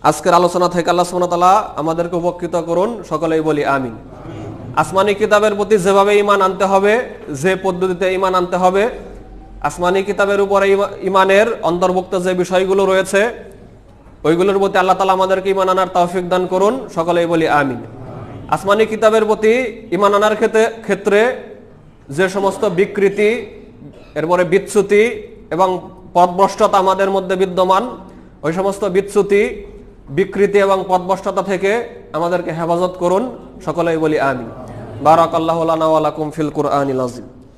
আজকের আলোচনা থেকে আল্লাহ সুবহানাহু ওয়া তাআলা আমাদেরকে উপকৃত করুন, সকলেই বলি আমিন। আসমানি কিতাবের প্রতি যেভাবে ইমান আনতে হবে, যে পদ্ধতিতে ইমান আনতে হবে, আসমানি কিতাবের উপরে ইমানের অন্তর্ভুক্ত যে বিষয়গুলো রয়েছে ওইগুলোর প্রতি আল্লাহ তাআলা আমাদেরকে ইমান আনার তৌফিক দান করুন, সকলেই বলি আমিন। আসমানি কিতাবের প্রতি ইমান আনার ক্ষেত্রে যে সমস্ত বিকৃতি, এরপরে বিচ্যুতি এবং পথভ্রষ্টতা আমাদের মধ্যে বিদ্যমান, ওই সমস্ত বিচ্যুতি, বিকৃতি এবং পথভ্রষ্টতা থেকে আমাদেরকে হেফাজত করুন, সকলেই বলি আমিন। বারাকাল্লাহু লানা ওয়া লাকুম ফিল কুরআনিল আযীম।